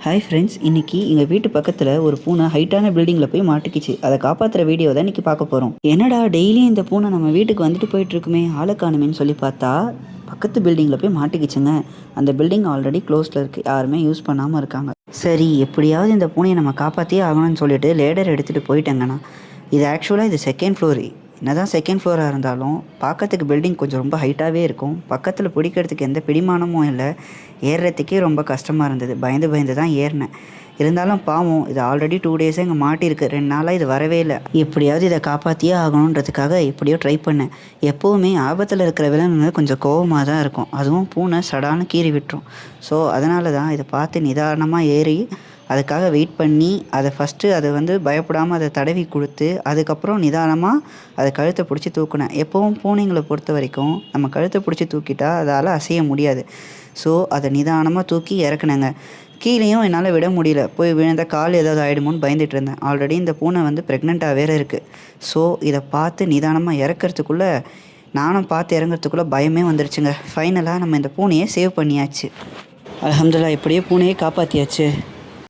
Hi friends, இன்றைக்கி எங்கள் வீட்டு பக்கத்தில் ஒரு பூனை ஹைட்டான பில்டிங்கில் போய் மாட்டிக்கிச்சு. அதை காப்பாற்றுற வீடியோ தான் இன்றைக்கி பார்க்க போகிறோம். என்னடா டெய்லியும் இந்த பூனை நம்ம வீட்டுக்கு வந்துட்டு போயிட்டுருக்குமே, ஆளை காணுமேன்னு சொல்லி பார்த்தா பக்கத்து பில்டிங்கில் போய் மாட்டிக்கிச்சுங்க. அந்த பில்டிங் ஆல்ரெடி க்ளோஸில் இருக்குது, யாருமே யூஸ் பண்ணாமல் இருக்காங்க. சரி, எப்படியாவது இந்த பூனையை நம்ம காப்பாற்றியே ஆகணும்னு சொல்லிட்டு லேடர் எடுத்துகிட்டு போயிட்டேங்கண்ணா. இது ஆக்சுவலாக இது செகண்ட் ஃப்ளோரு. என்னதான் செகண்ட் ஃப்ளோராக இருந்தாலும் பார்க்கறதுக்கு பில்டிங் கொஞ்சம் ரொம்ப ஹைட்டாகவே இருக்கும். பக்கத்தில் பிடிக்கிறதுக்கு எந்த பிடிமானமும் இல்லை. ஏறுறதுக்கே ரொம்ப கஷ்டமாக இருந்தது. பயந்து தான் ஏறினேன். இருந்தாலும் பாவம், இது ஆல்ரெடி 2 டேஸாக இங்கே மாட்டியிருக்கு. 2 நாளாக இது வரவே இல்லை. எப்படியாவது இதை காப்பாற்றியே ஆகணுன்றதுக்காக எப்படியோ ட்ரை பண்ணேன். எப்போவுமே ஆபத்தில் இருக்கிற விலங்குகள் கொஞ்சம் கோவமாக தான் இருக்கும். அதுவும் பூனை சடான்னு கீறி விட்டுரும். ஸோ அதனால தான் இதை பார்த்து நிதானமாக ஏறி அதுக்காக வெயிட் பண்ணி அதை பயப்படாமல் அதை தடவி கொடுத்து அதுக்கப்புறம் நிதானமாக அதை கழுத்தை பிடிச்சி தூக்கினேன். எப்போவும் பூனைங்களை பொறுத்த வரைக்கும் நம்ம கழுத்தை பிடிச்சி தூக்கிட்டா அதால் அசைய முடியாது. ஸோ அதை நிதானமாக தூக்கி இறக்குனேங்க. கீழேயும் என்னால் விட முடியல. போய் விழுந்த கால் ஏதாவது ஆகிடுமோன்னு பயந்துட்டு இருந்தேன். ஆல்ரெடி இந்த பூனை ப்ரெக்னெண்ட்டாக வேறு இருக்குது. ஸோ இதை பார்த்து நிதானமாக இறக்கிறதுக்குள்ளே நானும் பார்த்து இறங்குறதுக்குள்ளே பயமே வந்துடுச்சுங்க. ஃபைனலாக நம்ம இந்த பூனையை சேவ் பண்ணியாச்சு. அல்ஹம்துலில்லாஹ், இப்படியே பூனையே காப்பாற்றியாச்சு.